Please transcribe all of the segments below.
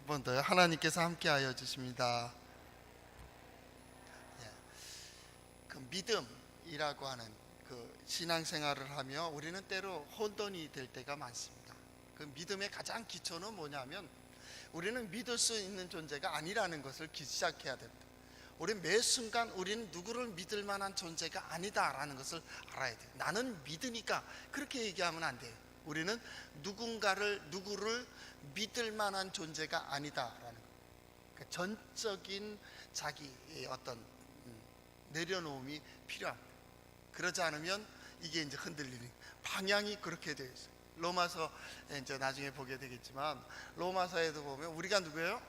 번 더요. 하나님께서 함께하여 주십니다. 그 믿음이라고 하는 그 신앙생활을 하며 우리는 때로 혼돈이 될 때가 많습니다. 그 믿음의 가장 기초는 뭐냐면 우리는 믿을 수 있는 존재가 아니라는 것을 시작해야 됩니다. 우리 매 순간 우리는 누구를 믿을 만한 존재가 아니다라는 것을 알아야 돼요. 나는 믿으니까 그렇게 얘기하면 안 돼요. 우리는 누구를 믿을 만한 존재가 아니다라는 것. 그러니까 전적인 자기의 어떤 내려놓음이 필요합니다. 그러지 않으면 이게 이제 흔들리는 방향이 그렇게 되어 있어요. 로마서 이제 나중에 보게 되겠지만 로마서에도 보면 우리가 누구예요?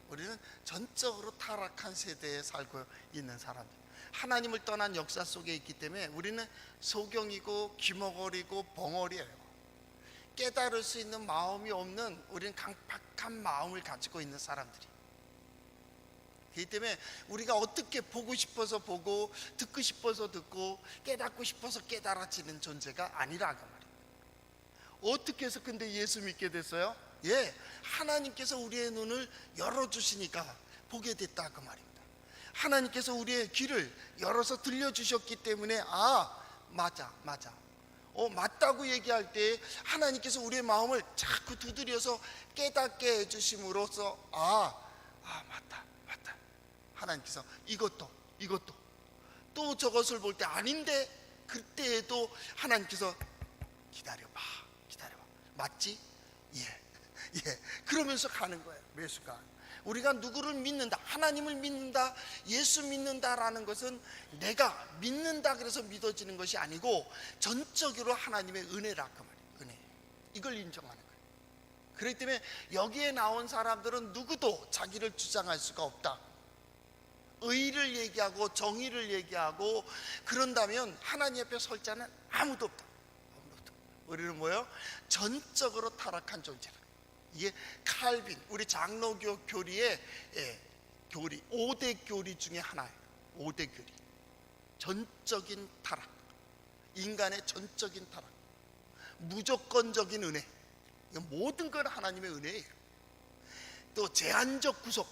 우리는 전적으로 타락한 세대에 살고 있는 사람들. 하나님을 떠난 역사 속에 있기 때문에 우리는 소경이고 귀머거리고 벙어리예요. 깨달을 수 있는 마음이 없는, 우리는 강팍한 마음을 가지고 있는 사람들이. 그렇기 때문에 우리가 어떻게 보고 싶어서 보고 듣고 싶어서 듣고 깨닫고 싶어서 깨달아지는 존재가 아니라 그 말입니다. 어떻게 해서 근데 예수 믿게 됐어요? 하나님께서 우리의 눈을 열어주시니까 보게 됐다 그 말입니다. 하나님께서 우리의 귀를 열어서 들려주셨기 때문에 맞아 맞다고 얘기할 때 하나님께서 우리의 마음을 자꾸 두드려서 깨닫게 해주심으로써 맞다 하나님께서 이것도 또 저것을 볼 때 아닌데 그때에도 하나님께서 기다려봐 맞지? 그러면서 가는 거예요. 매 순간 우리가 누구를 믿는다, 하나님을 믿는다, 예수 믿는다라는 것은 내가 믿는다 그래서 믿어지는 것이 아니고 전적으로 하나님의 은혜라 그 말이에요. 은혜, 이걸 인정하는 거예요. 그렇기 때문에 여기에 나온 사람들은 누구도 자기를 주장할 수가 없다. 의를 얘기하고 정의를 얘기하고 그런다면 하나님 앞에 설 자는 아무도 없다. 우리는 뭐예요? 전적으로 타락한 존재라. 이게 칼빈, 우리 장로교 교리의 교리 5대 교리 중에 하나예요. 5대 교리. 전적인 타락, 인간의 전적인 타락, 무조건적인 은혜, 모든 건 하나님의 은혜예요. 또 제한적 구속,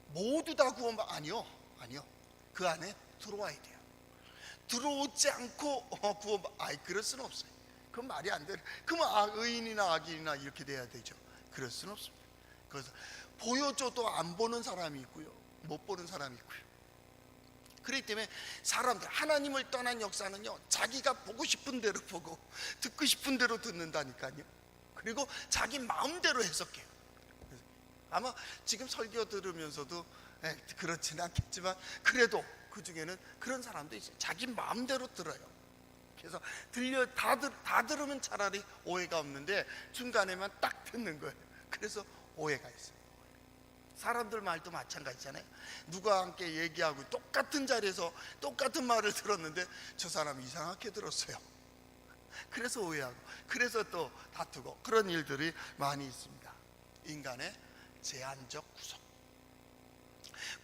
모두 다 구원받 아니요. 그 안에 들어와야 돼요. 들어오지 않고 구원받 그럴 수는 없어요. 그건 말이 안 돼요. 그러면 의인이나 악인이나 이렇게 돼야 되죠. 그럴 수는 없습니다. 그래서 보여줘도 안 보는 사람이 있고요, 못 보는 사람이 있고요. 그렇기 때문에 사람들, 하나님을 떠난 역사는요, 자기가 보고 싶은 대로 보고 듣고 싶은 대로 듣는다니까요. 그리고 자기 마음대로 해석해요. 아마 지금 설교 들으면서도 그렇지는 않겠지만 그래도 그 중에는 그런 사람도 있어요. 자기 마음대로 들어요. 그래서 다 들으면 차라리 오해가 없는데 중간에만 딱 듣는 거예요. 그래서 오해가 있어요. 사람들 말도 마찬가지잖아요. 누가 함께 얘기하고 똑같은 자리에서 똑같은 말을 들었는데 저 사람이 이상하게 들었어요. 그래서 오해하고, 그래서 또 다투고, 그런 일들이 많이 있습니다. 인간의 제한적 구속,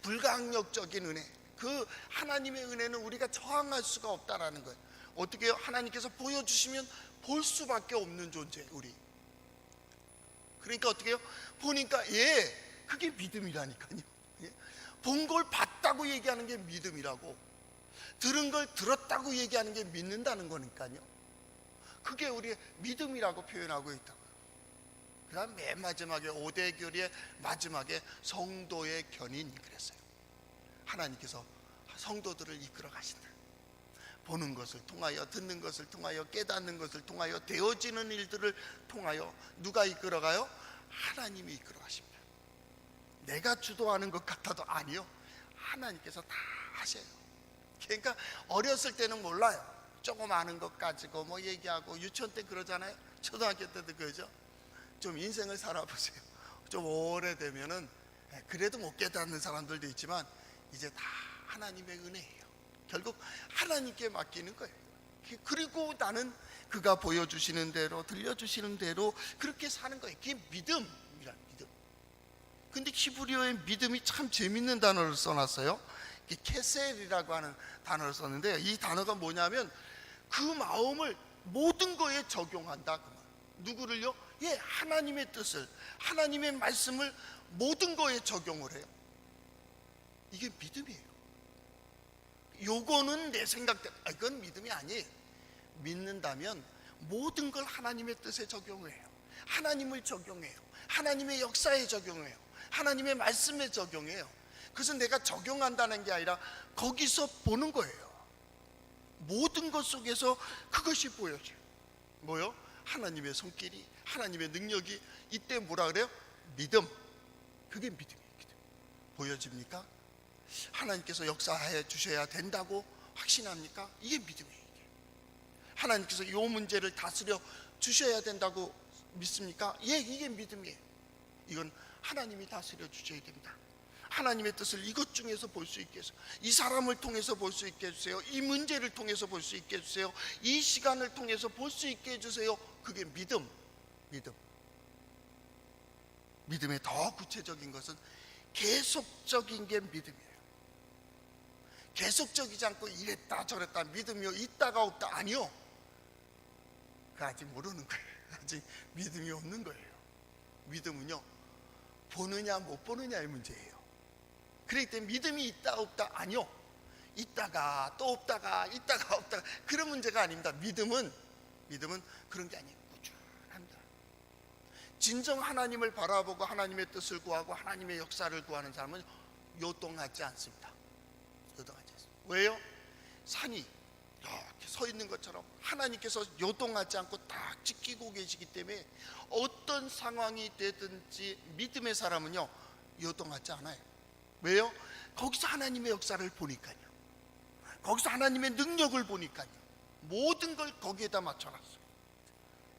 불가항력적인 은혜, 그 하나님의 은혜는 우리가 저항할 수가 없다라는 거예요. 어떻게 해요? 하나님께서 보여주시면 볼 수밖에 없는 존재, 우리. 그러니까 어떻게 해요? 보니까 그게 믿음이라니까요. 본 걸 봤다고 얘기하는 게 믿음이라고, 들은 걸 들었다고 얘기하는 게 믿는다는 거니까요. 그게 우리의 믿음이라고 표현하고 있다고요. 그 다음 맨 마지막에 5대 교리의 마지막에 성도의 견인이 그랬어요. 하나님께서 성도들을 이끌어 가신다. 보는 것을 통하여, 듣는 것을 통하여, 깨닫는 것을 통하여, 되어지는 일들을 통하여 누가 이끌어가요? 하나님이 이끌어 가십니다. 내가 주도하는 것 같아도 아니요, 하나님께서 다 하셔요. 그러니까 어렸을 때는 몰라요. 조금 아는 것 가지고 뭐 얘기하고, 유치원 때 그러잖아요. 초등학교 때도 그러죠. 좀 인생을 살아보세요. 좀 오래되면은 그래도 못 깨닫는 사람들도 있지만 이제 다 하나님의 은혜예요. 결국 하나님께 맡기는 거예요. 그리고 나는 그가 보여주시는 대로, 들려주시는 대로 그렇게 사는 거예요. 그게 믿음이란 믿음. 근데 히브리어의 믿음이 참 재밌는 단어를 써놨어요. 케셀이라고 하는 단어를 썼는데, 이 단어가 뭐냐면 그 마음을 모든 거에 적용한다 그 말. 누구를요? 예, 하나님의 뜻을, 하나님의 말씀을 모든 거에 적용을 해요. 이게 믿음이에요. 요거는 내 생각대로, 이건 믿음이 아니에요. 믿는다면 모든 걸 하나님의 뜻에 적용해요. 하나님을 적용해요. 하나님의 역사에 적용해요. 하나님의 말씀에 적용해요. 그래서 내가 적용한다는 게 아니라 거기서 보는 거예요. 모든 것 속에서 그것이 보여져요. 뭐요? 하나님의 손길이, 하나님의 능력이. 이때 뭐라 그래요? 믿음. 그게 믿음이에요. 보여집니까? 하나님께서 역사해 주셔야 된다고 확신합니까? 이게 믿음이에요. 하나님께서 이 문제를 다스려 주셔야 된다고 믿습니까? 예, 이게 믿음이에요. 이건 하나님이 다스려 주셔야 됩니다. 하나님의 뜻을 이것 중에서 볼 수 있게 해서, 이 사람을 통해서 볼 수 있게 해주세요. 이 문제를 통해서 볼 수 있게 해주세요. 이 시간을 통해서 볼 수 있게 해주세요. 그게 믿음. 믿음의 더 구체적인 것은 계속적인 게 믿음이에요. 계속적이지 않고 이랬다 저랬다 믿음이요, 있다가 없다, 아니요. 그 아직 모르는 거예요. 아직 믿음이 없는 거예요. 믿음은요, 보느냐 못 보느냐의 문제예요. 그렇기 때문에 믿음이 있다 없다, 아니요. 있다가 또 없다가, 있다가 없다가, 그런 문제가 아닙니다. 믿음은 그런 게 아니에요. 꾸준합니다. 진정 하나님을 바라보고 하나님의 뜻을 구하고 하나님의 역사를 구하는 사람은 요동하지 않습니다. 요동하지 않습니다. 왜요? 산이 이렇게 서 있는 것처럼 하나님께서 요동하지 않고 딱 지키고 계시기 때문에 어떤 상황이 되든지 믿음의 사람은요, 요동하지 않아요. 왜요? 거기서 하나님의 역사를 보니까요. 거기서 하나님의 능력을 보니까요. 모든 걸 거기에다 맞춰놨어요.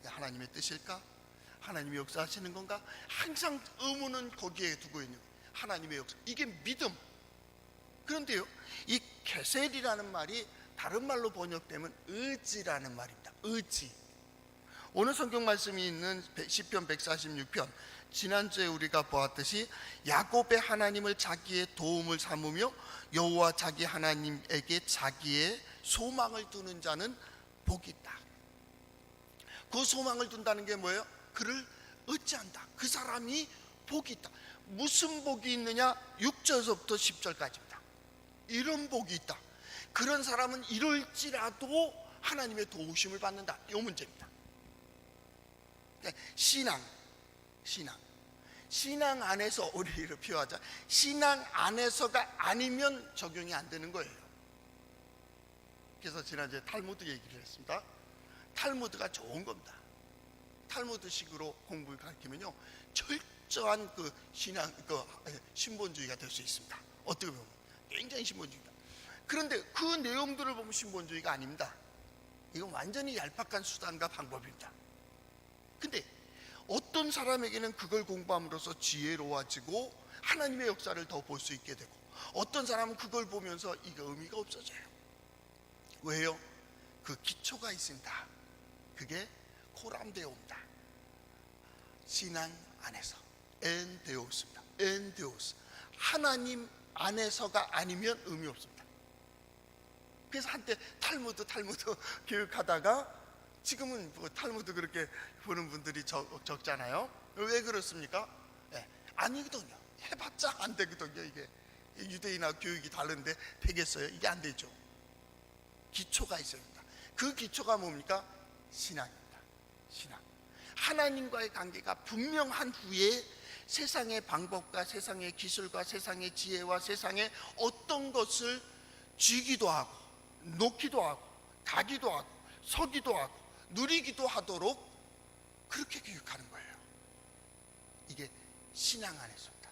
하나님의 뜻일까? 하나님의 역사하시는 건가? 항상 의문은 거기에 두고 있는 거예요. 하나님의 역사, 이게 믿음. 그런데요, 이 케셀이라는 말이 다른 말로 번역되면 의지라는 말입니다. 의지. 오늘 성경 말씀이 있는 시편 146편, 지난주에 우리가 보았듯이 야곱의 하나님을 자기의 도움을 삼으며 여호와 자기 하나님에게 자기의 소망을 두는 자는 복이 있다. 그 소망을 둔다는 게 뭐예요? 그를 의지한다. 그 사람이 복이 있다. 무슨 복이 있느냐? 6절서부터 10절까지입니다. 이런 복이 있다. 그런 사람은 이럴지라도 하나님의 도우심을 받는다. 이 문제입니다. 신앙 안에서, 우리를 표하자, 신앙 안에서가 아니면 적용이 안 되는 거예요. 그래서 지난주에 탈무드 얘기를 했습니다. 탈무드가 좋은 겁니다. 탈무드식으로 공부를 가르치면요, 철저한 그 신본주의가 될 수 있습니다. 어떻게 보면 굉장히 신본주의다. 그런데 그 내용들을 보면 신본주의가 아닙니다. 이건 완전히 얄팍한 수단과 방법입니다. 근데 어떤 사람에게는 그걸 공부함으로써 지혜로워지고 하나님의 역사를 더 볼 수 있게 되고, 어떤 사람은 그걸 보면서 이게 의미가 없어져요. 왜요? 그 기초가 있습니다. 그게 코람데오입니다. 신앙 안에서 엔데오스입니다. 엔데오스, 하나님 안에서가 아니면 의미 없습니다. 그래서 한때 탈무드 교육하다가 지금은 뭐 탈무드 그렇게 보는 분들이 적잖아요. 왜 그렇습니까? 아니거든요. 해봤자 안 되거든요. 이게 유대인하고 교육이 다른데 되겠어요? 이게 안 되죠. 기초가 있어야 합니다. 그 기초가 뭡니까? 신앙입니다. 신앙. 하나님과의 관계가 분명한 후에 세상의 방법과 세상의 기술과 세상의 지혜와 세상의 어떤 것을 쥐기도 하고 놓기도 하고 가기도 하고 서기도 하고 누리기도 하도록 그렇게 교육하는 거예요. 이게 신앙 안에서입니다.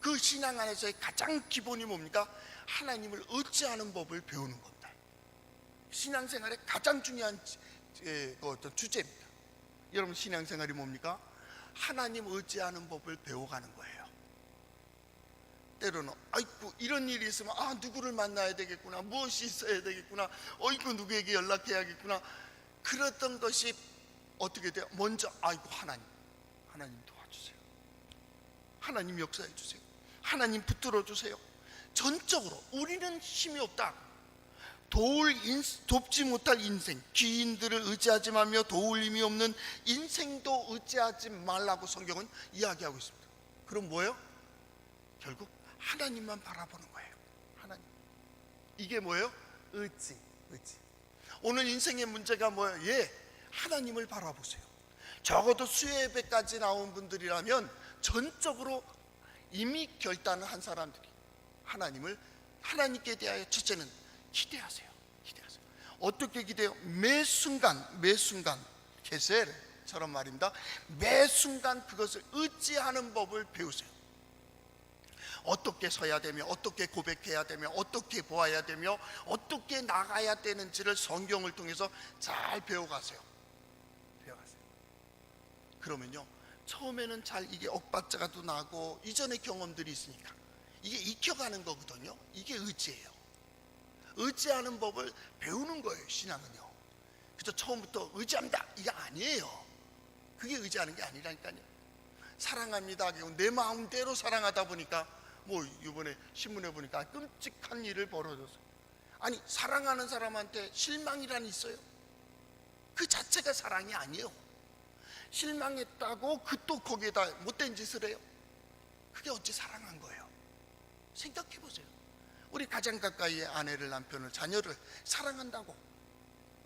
그 신앙 안에서의 가장 기본이 뭡니까? 하나님을 의지하는 법을 배우는 겁니다. 신앙생활의 가장 중요한 어떤 주제입니다. 여러분, 신앙생활이 뭡니까? 하나님 의지하는 법을 배워가는 거예요. 때로는 아이고 이런 일이 있으면 누구를 만나야 되겠구나, 무엇이 있어야 되겠구나, 누구에게 연락해야겠구나. 그랬던 것이 어떻게 돼요? 먼저 하나님 도와주세요. 하나님 역사해 주세요. 하나님 붙들어 주세요. 전적으로 우리는 힘이 없다. 돕지 못할 인생, 귀인들을 의지하지 말며 도울 힘이 없는 인생도 의지하지 말라고 성경은 이야기하고 있습니다. 그럼 뭐예요? 결국 하나님만 바라보는 거예요. 하나님. 이게 뭐예요? 의지. 오늘 인생의 문제가 뭐예요? 하나님을 바라보세요. 적어도 수예배까지 나온 분들이라면 전적으로 이미 결단을 한 사람들이 하나님께 대하여 첫째는 기대하세요. 어떻게 기대요? 매 순간 게셀처럼 말입니다. 매 순간 그것을 의지하는 법을 배우세요. 어떻게 서야 되며, 어떻게 고백해야 되며, 어떻게 보아야 되며, 어떻게 나가야 되는지를 성경을 통해서 잘 배워가세요. 그러면요, 처음에는 잘 이게 엇박자가도 나고 이전의 경험들이 있으니까 이게 익혀가는 거거든요. 이게 의지예요. 의지하는 법을 배우는 거예요. 신앙은요. 그저 처음부터 의지합니다 이게 아니에요. 그게 의지하는 게 아니라니까요. 사랑합니다. 내 마음대로 사랑하다 보니까 이번에 신문에 보니까 끔찍한 일을 벌어졌어요. 아니, 사랑하는 사람한테 실망이란 있어요? 그 자체가 사랑이 아니에요. 실망했다고 또 거기에다 못된 짓을 해요? 그게 어찌 사랑한 거예요? 생각해 보세요. 우리 가장 가까이의 아내를, 남편을, 자녀를 사랑한다고,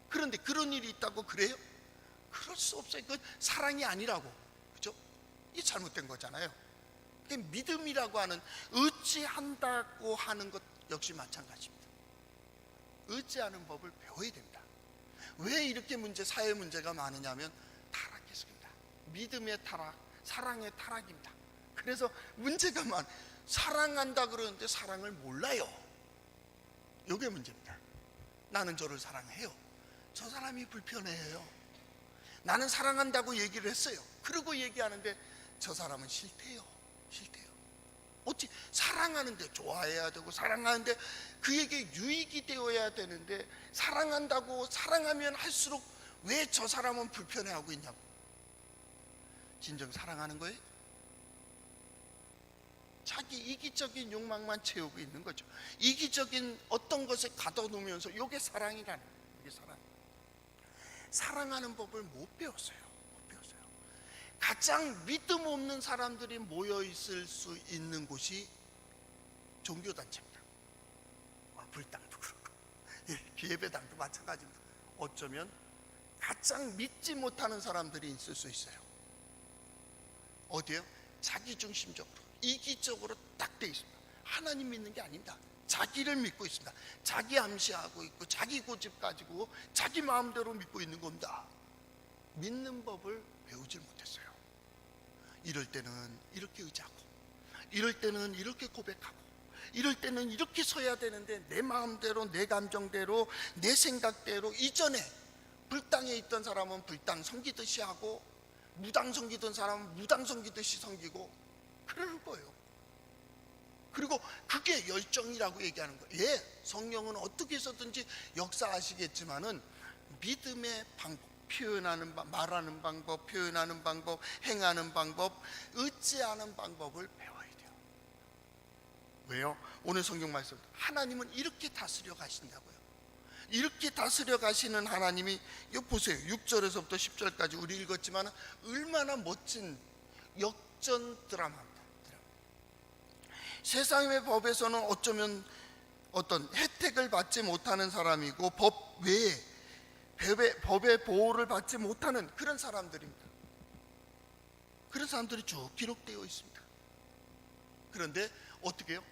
그런데 그런 일이 있다고 그래요? 그럴 수 없어요. 그건 사랑이 아니라고. 그죠? 이게 잘못된 거잖아요. 믿음이라고 하는, 의지한다고 하는 것 역시 마찬가지입니다. 의지하는 법을 배워야 됩니다. 왜 이렇게 사회 문제가 많으냐면 타락했습니다. 믿음의 타락, 사랑의 타락입니다. 그래서 문제가 사랑한다 그러는데 사랑을 몰라요. 이게 문제입니다. 나는 저를 사랑해요. 저 사람이 불편해요. 나는 사랑한다고 얘기를 했어요. 그러고 얘기하는데 저 사람은 싫대요. 어찌 사랑하는데 좋아해야 되고, 사랑하는데 그에게 유익이 되어야 되는데, 사랑한다고 사랑하면 할수록 왜 저 사람은 불편해하고 있냐고. 진정 사랑하는 거예요? 자기 이기적인 욕망만 채우고 있는 거죠. 이기적인 어떤 것에 가둬놓으면서 이게 사랑이라는 거예요. 이게 사랑하는 법을 못 배웠어요. 가장 믿음 없는 사람들이 모여 있을 수 있는 곳이 종교단체입니다. 불당도 그렇고, 기예배당도 마찬가지입니다. 어쩌면 가장 믿지 못하는 사람들이 있을 수 있어요. 어디요? 자기중심적으로, 이기적으로 딱 돼 있습니다. 하나님 믿는 게 아닙니다. 자기를 믿고 있습니다. 자기 암시하고 있고, 자기 고집 가지고 자기 마음대로 믿고 있는 겁니다. 믿는 법을 배우질 못했어요. 이럴 때는 이렇게 의지하고, 이럴 때는 이렇게 고백하고, 이럴 때는 이렇게 서야 되는데 내 마음대로, 내 감정대로, 내 생각대로, 이전에 불당에 있던 사람은 불당 섬기듯이 하고, 무당 섬기던 사람은 무당 섬기듯이 섬기고 그러는 거예요. 그리고 그게 열정이라고 얘기하는 거예요. 성령은 어떻게 해서든지 역사하시겠지만은 믿음의 방법, 말하는 방법, 표현하는 방법, 행하는 방법, 의지하는 방법을 배워야 돼요. 왜요? 오늘 성경 말씀, 하나님은 이렇게 다스려 가신다고요. 이렇게 다스려 가시는 하나님이, 이거 보세요. 6절에서부터 10절까지 우리 읽었지만 얼마나 멋진 역전 드라마입니다. 세상의 법에서는 어쩌면 어떤 혜택을 받지 못하는 사람이고, 법 외에 법의 보호를 받지 못하는 그런 사람들입니다. 그런 사람들이 쭉 기록되어 있습니다. 그런데 어떻게 해요?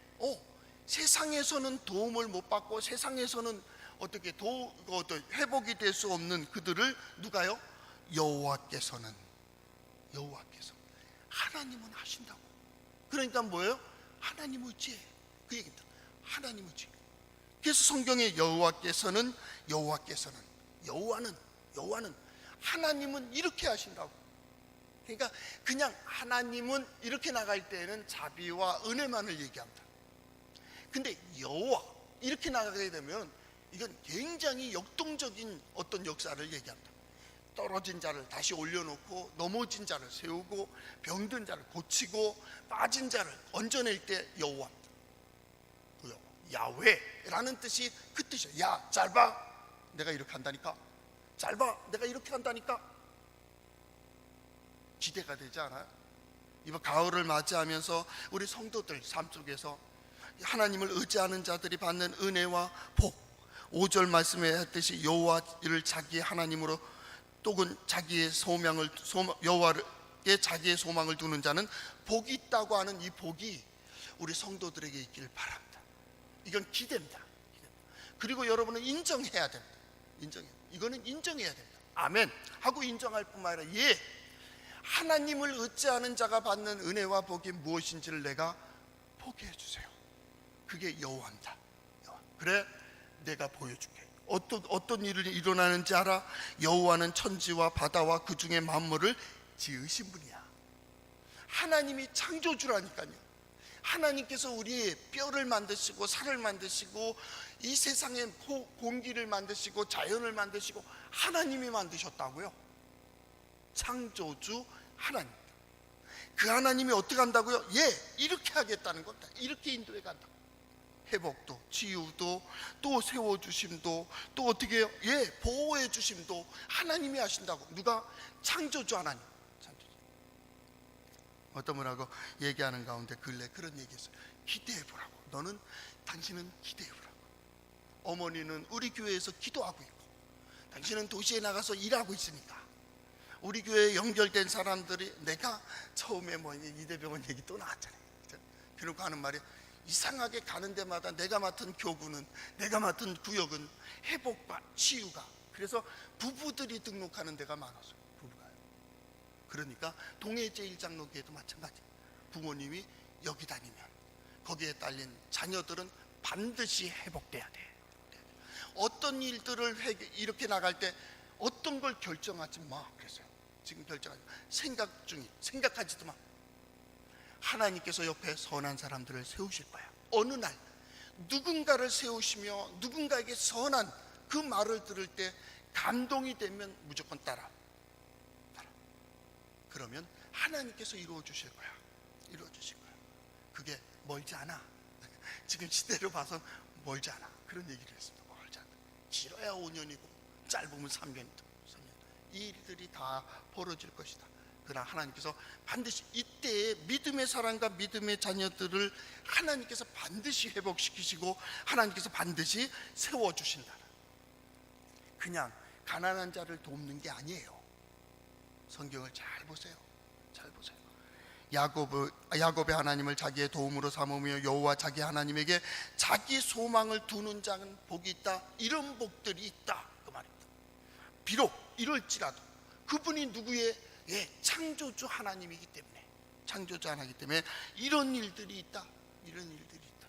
세상에서는 도움을 못 받고, 세상에서는 어떻게 회복이 될 수 없는 그들을 누가요? 여호와께서는 하나님은 하신다고. 그러니까 뭐예요? 하나님 의지해, 그 얘기입니다. 하나님 의지. 그래서 성경에 여호와는 하나님은 이렇게 하신다고. 그러니까 그냥 하나님은 이렇게 나갈 때에는 자비와 은혜만을 얘기합니다. 근데 여호와 이렇게 나가게 되면 이건 굉장히 역동적인 어떤 역사를 얘기합니다. 떨어진 자를 다시 올려놓고, 넘어진 자를 세우고, 병든 자를 고치고, 빠진 자를 얹어낼 때 여호와입니다. 야훼라는 뜻이 그 뜻이에요. 야, 잘 봐, 내가 이렇게 한다니까. 잘 봐, 내가 이렇게 한다니까. 기대가 되지 않아요? 이번 가을을 맞이하면서 우리 성도들 삶 속에서 하나님을 의지하는 자들이 받는 은혜와 복, 5절 말씀에 했듯이 여호와를 자기의 하나님으로 또는 자기의 여호와에 자기의 소망을 두는 자는 복이 있다고 하는 이 복이 우리 성도들에게 있기를 바랍니다. 이건 기대입니다. 그리고 여러분은 인정해야 됩니다. 이거는 인정해야 됩니다. 아멘 하고 인정할 뿐만 아니라 예, 하나님을 의지하는 자가 받는 은혜와 복이 무엇인지를 내가 포기해 주세요. 그게 여호와입니다. 그래, 내가 보여줄게. 어떤 일이 일어나는지 알아? 여호와는 천지와 바다와 그 중에 만물을 지으신 분이야. 하나님이 창조주라니까요. 하나님께서 우리의 뼈를 만드시고 살을 만드시고 이 세상에 공기를 만드시고 자연을 만드시고 하나님이 만드셨다고요. 창조주 하나님. 그 하나님이 어떻게 한다고요? 예, 이렇게 하겠다는 겁니다. 이렇게 인도해 간다. 회복도, 치유도, 또 세워주심도, 또 어떻게 해요? 예, 보호해 주심도 하나님이 하신다고. 누가? 창조주 하나님. 창조주. 어떤 분하고 얘기하는 가운데 근래 그런 얘기했어요. 기대해 보라고. 당신은 기대해 보라고. 어머니는 우리 교회에서 기도하고 있고, 당신은 도시에 나가서 일하고 있으니까. 우리 교회에 연결된 사람들이, 내가 처음에 이대병원 얘기 또 나왔잖아요. 그러고 하는 말이, 이상하게 가는 데마다 내가 맡은 교구는, 내가 맡은 구역은 회복과 치유가. 그래서 부부들이 등록하는 데가 많았어요. 부부가요. 그러니까 동해제일장로교회도 마찬가지. 부모님이 여기 다니면 거기에 딸린 자녀들은 반드시 회복돼야 돼. 어떤 일들을 이렇게 나갈 때 어떤 걸 결정하지 마 그랬어요. 지금 결정하지 마. 생각하지도 마. 하나님께서 옆에 선한 사람들을 세우실 거야. 어느 날 누군가를 세우시며 누군가에게 선한 그 말을 들을 때 감동이 되면 무조건 따라. 그러면 하나님께서 이루어 주실 거야. 이루어 주실 거야. 그게 멀지 않아. 지금 시대로 봐서 멀지 않아. 그런 얘기를 했습니다. 멀지 않아. 길어야 5년이고 짧으면 3년이다. 이 일들이 다 벌어질 것이다. 그러나 하나님께서 반드시 이때에 믿음의 사람과 믿음의 자녀들을 하나님께서 반드시 회복시키시고 하나님께서 반드시 세워주신다. 그냥 가난한 자를 돕는 게 아니에요. 성경을 잘 보세요. 잘 보세요. 야곱의 하나님을 자기의 도움으로 삼으며 여호와 자기 하나님에게 자기 소망을 두는 자는 복이 있다. 이런 복들이 있다 그 말입니다. 비록 이럴지라도 그분이 누구의 창조주 하나님이기 때문에, 창조주 하나이기 때문에 이런 일들이 있다. 이런 일들이 있다.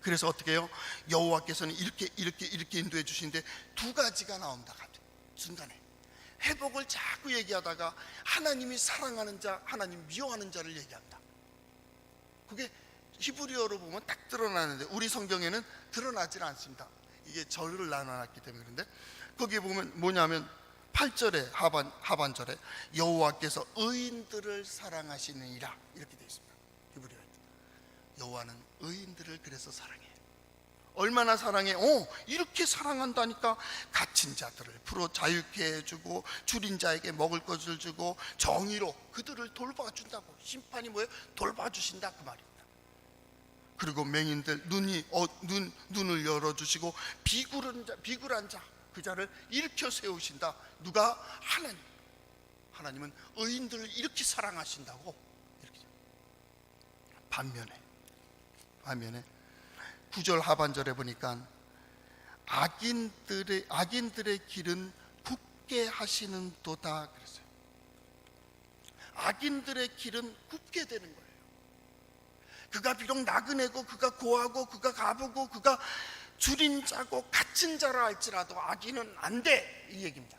그래서 어떻게 해요? 여호와께서는 이렇게 인도해 주시는데 두 가지가 나온다. 중간에 회복을 자꾸 얘기하다가 하나님이 사랑하는 자, 하나님 미워하는 자를 얘기한다. 그게 히브리어로 보면 딱 드러나는데 우리 성경에는 드러나질 않습니다. 이게 절을 나눠놨기 때문에. 그런데 거기에 보면 뭐냐면 8절에 하반절에 여호와께서 의인들을 사랑하시느니라 이렇게 되어 있습니다. 히브리어에. 여호와는 의인들을 그래서 사랑해. 얼마나 사랑해? 이렇게 사랑한다니까. 갇힌 자들을 풀어 자유케 해주고 줄인 자에게 먹을 것을 주고 정의로 그들을 돌봐준다고. 심판이 뭐예요? 돌봐주신다 그 말입니다. 그리고 맹인들 눈을 열어주시고 비굴한 자 그 자를 일으켜 세우신다. 누가? 하나님. 하나님은 의인들을 이렇게 사랑하신다고. 이렇게. 반면에 9절 하반절에 보니까 악인들의 길은 굽게 하시는 도다 그랬어요. 악인들의 길은 굽게 되는 거예요. 그가 비록 나그네고 그가 고하고 그가 가부고 그가 줄인 자고 갇힌 자라 할지라도 악인은 안 돼 이 얘기입니다.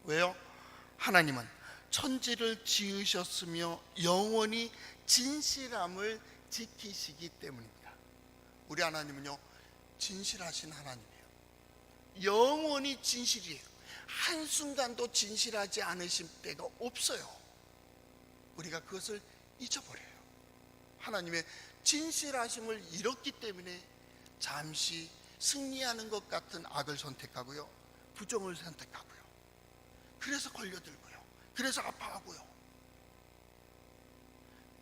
왜요? 하나님은 천지를 지으셨으며 영원히 진실함을 지키시기 때문입니다. 우리 하나님은요 진실하신 하나님이에요. 영원히 진실이에요. 한순간도 진실하지 않으신 때가 없어요. 우리가 그것을 잊어버려요. 하나님의 진실하심을 잃었기 때문에 잠시 승리하는 것 같은 악을 선택하고요, 부정을 선택하고요. 그래서 걸려들고요, 그래서 아파하고요.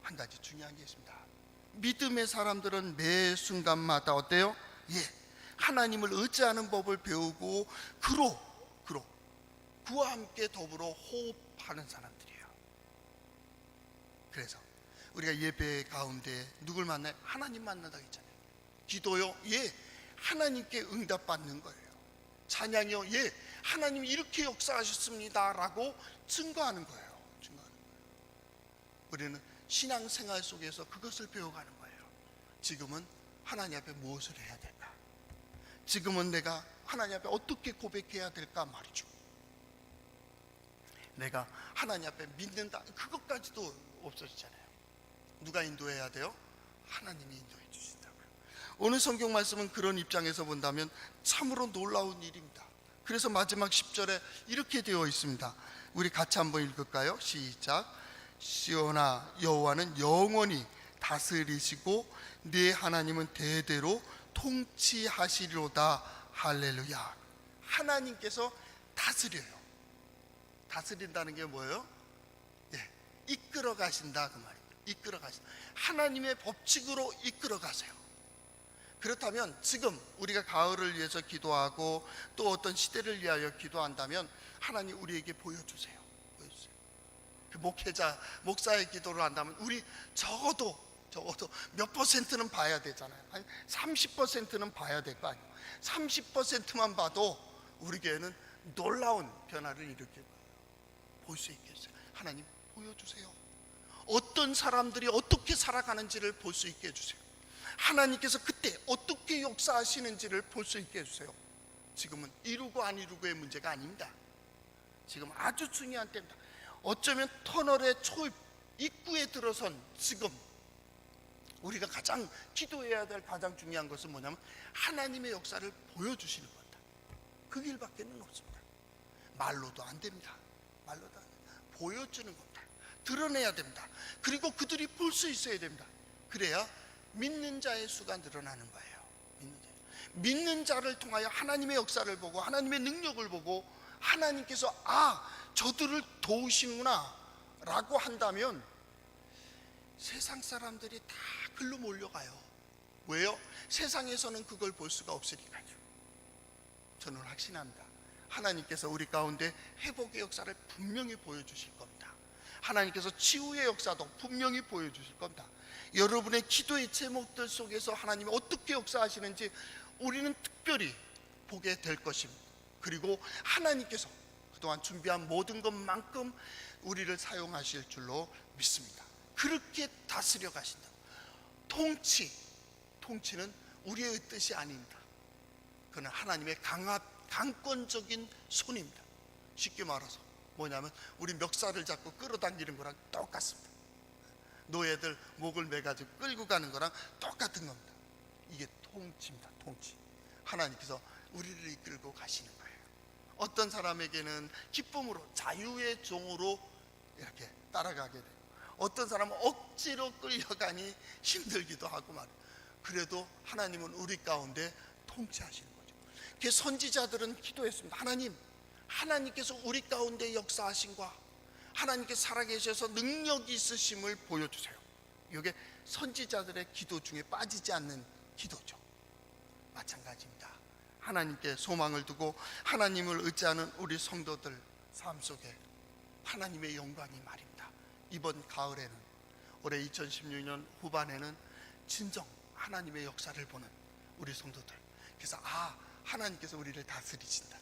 한 가지 중요한 게 있습니다. 믿음의 사람들은 매 순간마다 어때요? 하나님을 의지하는 법을 배우고 그와 함께 더불어 호흡하는 사람들이에요. 그래서 우리가 예배 가운데 누굴 만나요? 하나님 만나다 했잖아요. 기도요? 하나님께 응답받는 거예요. 찬양이요? 하나님이 이렇게 역사하셨습니다 라고 증거하는 거예요. 우리는 신앙생활 속에서 그것을 배워가는 거예요. 지금은 하나님 앞에 무엇을 해야 될까? 지금은 내가 하나님 앞에 어떻게 고백해야 될까 말이죠. 내가 하나님 앞에 믿는다, 그것까지도 없어지잖아요. 누가 인도해야 돼요? 하나님이 인도해 주신다고요. 오늘 성경 말씀은 그런 입장에서 본다면 참으로 놀라운 일입니다. 그래서 마지막 10절에 이렇게 되어 있습니다. 우리 같이 한번 읽을까요? 시작. 시온아, 여호와는 영원히 다스리시고 네 하나님은 대대로 통치하시리로다. 할렐루야. 하나님께서 다스려요. 다스린다는 게 뭐예요? 이끌어 가신다 그 말이에요. 이끌어 가신다. 하나님의 법칙으로 이끌어 가세요. 그렇다면 지금 우리가 가을을 위해서 기도하고 또 어떤 시대를 위하여 기도한다면 하나님 우리에게 보여주세요. 그 목사의 기도를 한다면 우리 적어도 몇 %는 봐야 되잖아요. 한 30%는 봐야 될 거 아니에요. 30%만 봐도 우리 교회는 놀라운 변화를 일으킬 거예요. 볼 수 있겠어요. 하나님 보여주세요. 어떤 사람들이 어떻게 살아가는지를 볼 수 있게 해주세요. 하나님께서 그때 어떻게 역사하시는지를 볼 수 있게 해주세요. 지금은 이루고 안 이루고의 문제가 아닙니다. 지금 아주 중요한 때입니다. 어쩌면 터널의 초입 입구에 들어선 지금 우리가 가장 기도해야 될 가장 중요한 것은 뭐냐면 하나님의 역사를 보여주시는 겁니다. 그 길밖에는 없습니다. 말로도 안 됩니다. 말로도 안 됩니다. 보여주는 겁니다. 드러내야 됩니다. 그리고 그들이 볼 수 있어야 됩니다. 그래야 믿는 자의 수가 늘어나는 거예요. 믿는 자를 통하여 하나님의 역사를 보고 하나님의 능력을 보고 하나님께서 저들을 도우시는구나 라고 한다면 세상 사람들이 다 글로 몰려가요. 왜요? 세상에서는 그걸 볼 수가 없으니까요. 저는 확신합니다. 하나님께서 우리 가운데 회복의 역사를 분명히 보여주실 겁니다. 하나님께서 치유의 역사도 분명히 보여주실 겁니다. 여러분의 기도의 제목들 속에서 하나님이 어떻게 역사하시는지 우리는 특별히 보게 될 것입니다. 그리고 하나님께서 그동안 준비한 모든 것만큼 우리를 사용하실 줄로 믿습니다. 그렇게 다스려 가신다. 통치는 우리의 뜻이 아닙니다. 그는 하나님의 강권적인 손입니다. 쉽게 말해서 뭐냐면 우리 멱살을 잡고 끌어당기는 거랑 똑같습니다. 노예들 목을 매가지고 끌고 가는 거랑 똑같은 겁니다. 이게 통치입니다. 통치. 하나님께서 우리를 이끌고 가시는 거예요. 어떤 사람에게는 기쁨으로 자유의 종으로 이렇게 따라가게 돼요. 어떤 사람은 억지로 끌려가니 힘들기도 하고 말이에요. 그래도 하나님은 우리 가운데 통치하시는 거죠. 그 선지자들은 기도했습니다. 하나님께서 우리 가운데 역사하신과 하나님께서 살아계셔서 능력이 있으심을 보여주세요. 이게 선지자들의 기도 중에 빠지지 않는 기도죠. 마찬가지입니다. 하나님께 소망을 두고 하나님을 의지하는 우리 성도들 삶 속에 하나님의 영광이 말입니다. 이번 가을에는 올해 2016년 후반에는 진정 하나님의 역사를 보는 우리 성도들, 그래서 하나님께서 우리를 다스리신다,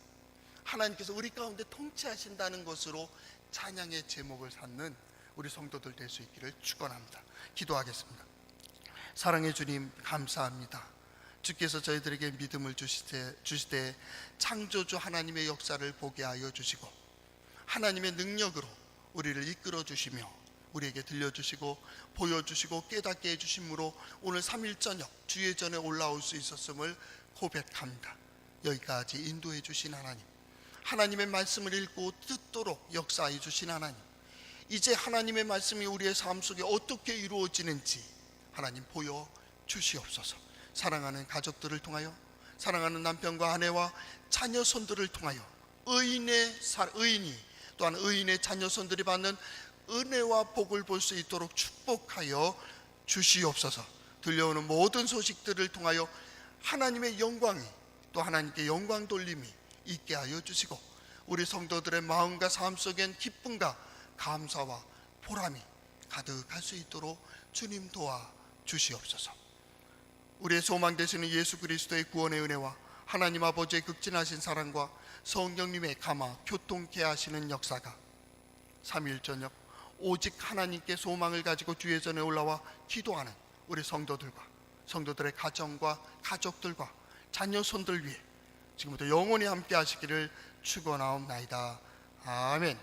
하나님께서 우리 가운데 통치하신다는 것으로 찬양의 제목을 삼는 우리 성도들 될 수 있기를 축원합니다. 기도하겠습니다. 사랑의 주님, 감사합니다. 주께서 저희들에게 믿음을 주시되 창조주 하나님의 역사를 보게 하여 주시고 하나님의 능력으로 우리를 이끌어 주시며 우리에게 들려주시고 보여주시고 깨닫게 해주심으로 오늘 3일 저녁 주의 전에 올라올 수 있었음을 고백합니다. 여기까지 인도해 주신 하나님, 하나님의 말씀을 읽고 듣도록 역사해 주신 하나님, 이제 하나님의 말씀이 우리의 삶 속에 어떻게 이루어지는지 하나님 보여 주시옵소서. 사랑하는 가족들을 통하여, 사랑하는 남편과 아내와 자녀 손들을 통하여 의인이 또한 의인의 자녀 손들이 받는 은혜와 복을 볼 수 있도록 축복하여 주시옵소서. 들려오는 모든 소식들을 통하여 하나님의 영광이, 또 하나님께 영광 돌림이 있게 하여 주시고, 우리 성도들의 마음과 삶 속엔 기쁨과 감사와 보람이 가득할 수 있도록 주님 도와 주시옵소서. 우리의 소망 되시는 예수 그리스도의 구원의 은혜와 하나님 아버지의 극진하신 사랑과 성령님의 감화 교통케 하시는 역사가 3일 저녁 오직 하나님께 소망을 가지고 주의 전에 올라와 기도하는 우리 성도들과 성도들의 가정과 가족들과 자녀 손들 위해 지금부터 영원히 함께 하시기를 축원하옵나이다. 아멘.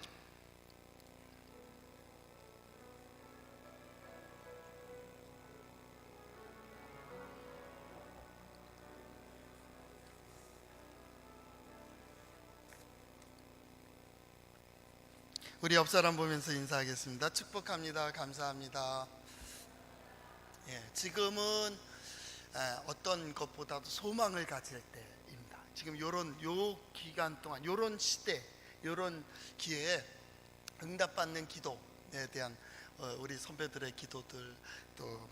우리 옆 사람 보면서 인사하겠습니다. 축복합니다. 감사합니다. 지금은 어떤 것보다도 소망을 가질 때입니다. 지금 요 기간 동안, 요런 시대, 요런 기회에 응답받는 기도에 대한 우리 선배들의 기도들, 또